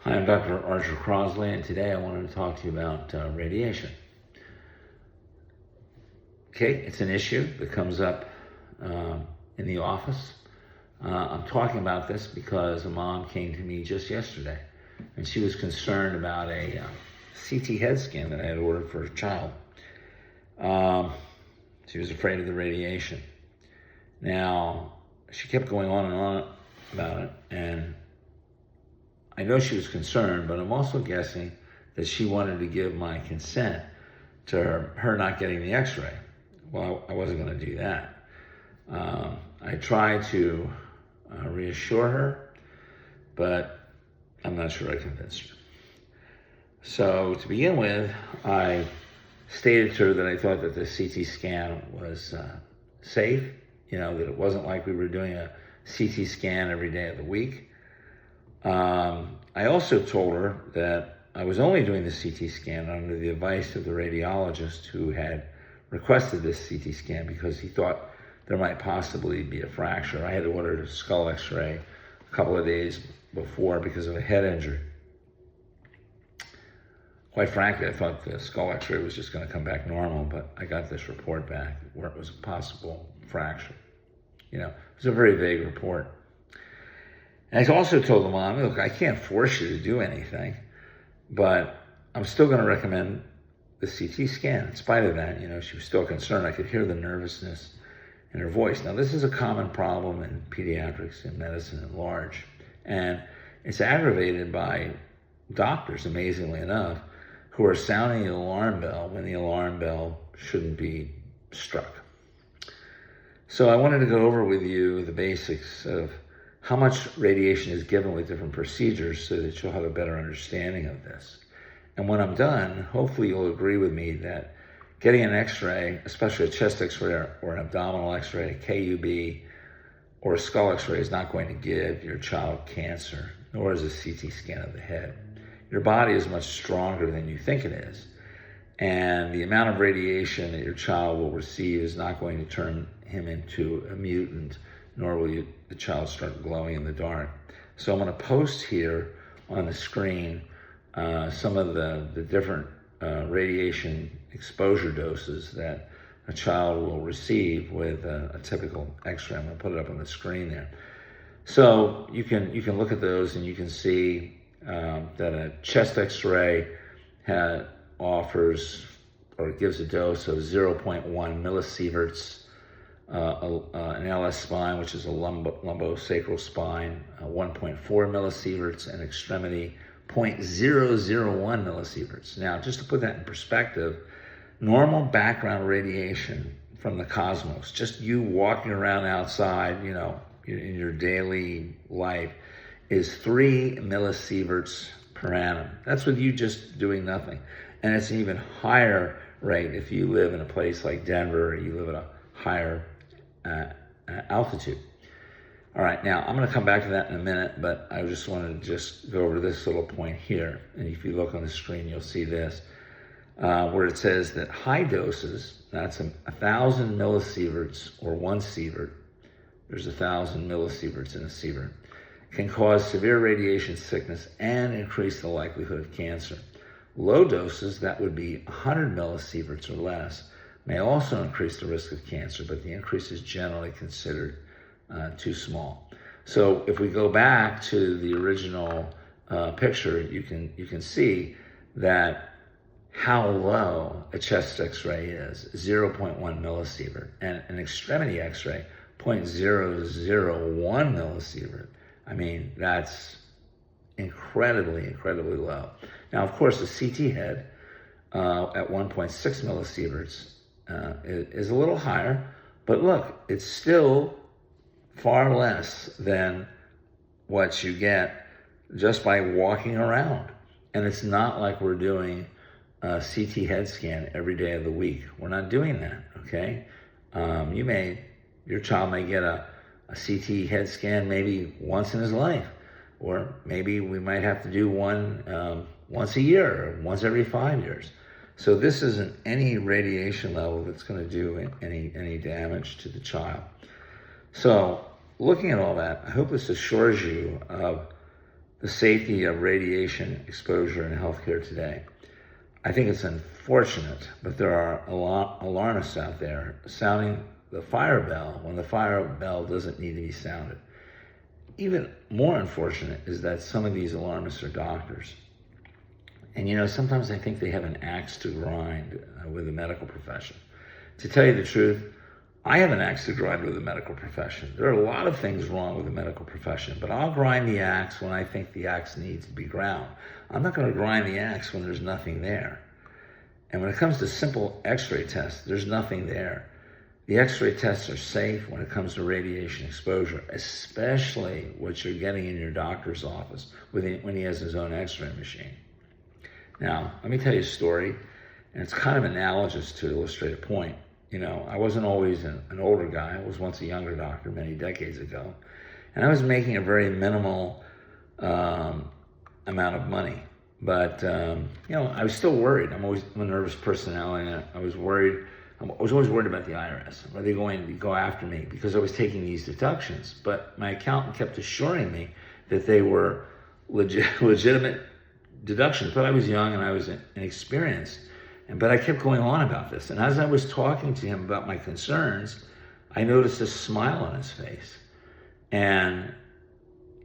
Hi, I'm Dr. Archer Crosley, and today I wanted to talk to you about radiation. Okay, it's an issue that comes up in the office. I'm talking about this because a mom came to me just yesterday, and she was concerned about a CT head scan that I had ordered for her child. She was afraid of the radiation. Now, she kept going on and on about it, and I know she was concerned, but I'm also guessing that she wanted to give my consent to her not getting the x-ray. Well, I wasn't going to do that. I tried to reassure her, but I'm not sure I convinced her. So to begin with, I stated to her that I thought that the CT scan was safe, that it wasn't like we were doing a CT scan every day of the week. I also told her that I was only doing the CT scan under the advice of the radiologist who had requested this CT scan because he thought there might possibly be a fracture. I had ordered a skull x-ray a couple of days before because of a head injury. Quite frankly, I thought the skull x-ray was just going to come back normal, but I got this report back where it was a possible fracture. It was a very vague report. And I also told the mom, look, I can't force you to do anything, but I'm still going to recommend the CT scan. In spite of that, she was still concerned. I could hear the nervousness in her voice. Now, this is a common problem in pediatrics and medicine at large, and it's aggravated by doctors, amazingly enough, who are sounding the alarm bell when the alarm bell shouldn't be struck. So I wanted to go over with you the basics of how much radiation is given with different procedures so that you'll have a better understanding of this. And when I'm done, hopefully you'll agree with me that getting an x-ray, especially a chest x-ray or an abdominal x-ray, a KUB, or a skull x-ray is not going to give your child cancer, nor is a CT scan of the head. Your body is much stronger than you think it is. And the amount of radiation that your child will receive is not going to turn him into a mutant, nor will the child start glowing in the dark. So I'm going to post here on the screen some of the different radiation exposure doses that a child will receive with a typical x-ray. I'm going to put it up on the screen there. So you can look at those and you can see that a chest x-ray offers or gives a dose of 0.1 millisieverts. An LS spine, which is a lumbosacral spine, 1.4 millisieverts, and extremity 0.001 millisieverts. Now, just to put that in perspective, normal background radiation from the cosmos, just you walking around outside, in your daily life, is 3 millisieverts per annum. That's with you just doing nothing. And it's an even higher rate if you live in a place like Denver or you live at a higher altitude. All right, now I'm going to come back to that in a minute, but I just wanted to just go over this little point here. And if you look on the screen, you'll see this, where it says that high doses, that's 1,000 millisieverts or 1 sievert, there's 1,000 millisieverts in a sievert, can cause severe radiation sickness and increase the likelihood of cancer. Low doses, that would be 100 millisieverts or less, may also increase the risk of cancer, but the increase is generally considered too small. So if we go back to the original picture, you can see that how low a chest x-ray is, 0.1 millisievert, and an extremity x-ray, 0.001 millisievert. I mean, that's incredibly, incredibly low. Now, of course, the CT head at 1.6 millisieverts is a little higher, but look, it's still far less than what you get just by walking around. And it's not like we're doing a CT head scan every day of the week. We're not doing that, okay? Your child may get a CT head scan maybe once in his life, or maybe we might have to do one once a year or once every 5 years. So this isn't any radiation level that's going to do any damage to the child. So looking at all that, I hope this assures you of the safety of radiation exposure in healthcare today. I think it's unfortunate, but there are alarmists out there sounding the fire bell when the fire bell doesn't need to be sounded. Even more unfortunate is that some of these alarmists are doctors. And you know, sometimes I think they have an axe to grind with the medical profession. To tell you the truth, I have an axe to grind with the medical profession. There are a lot of things wrong with the medical profession, but I'll grind the axe when I think the axe needs to be ground. I'm not going to grind the axe when there's nothing there. And when it comes to simple x-ray tests, there's nothing there. The x-ray tests are safe when it comes to radiation exposure, especially what you're getting in your doctor's office when he has his own x-ray machine. Now, let me tell you a story, and it's kind of analogous to illustrate a point. You know, I wasn't always an older guy. I was once a younger doctor many decades ago, and I was making a very minimal amount of money. But, you know, I was still worried. I'm a nervous personality, and I was worried. I was always worried about the IRS. Are they going to go after me because I was taking these deductions? But my accountant kept assuring me that they were legitimate deductions. But I was young and I was inexperienced. But I kept going on about this. And as I was talking to him about my concerns, I noticed a smile on his face. And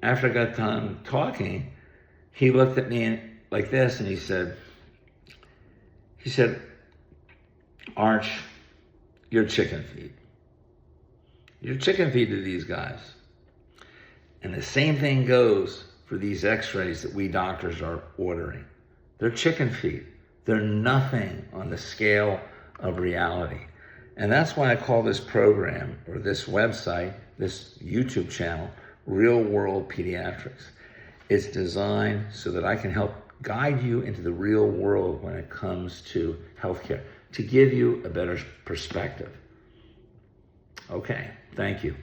after I got done talking, he looked at me like this and he said, Arch, you're chicken feed. You're chicken feed to these guys. And the same thing goes for these x-rays that we doctors are ordering. They're chicken feed. They're nothing on the scale of reality. And that's why I call this program, or this website, this YouTube channel, Real World Pediatrics. It's designed so that I can help guide you into the real world when it comes to healthcare, to give you a better perspective. Okay, thank you.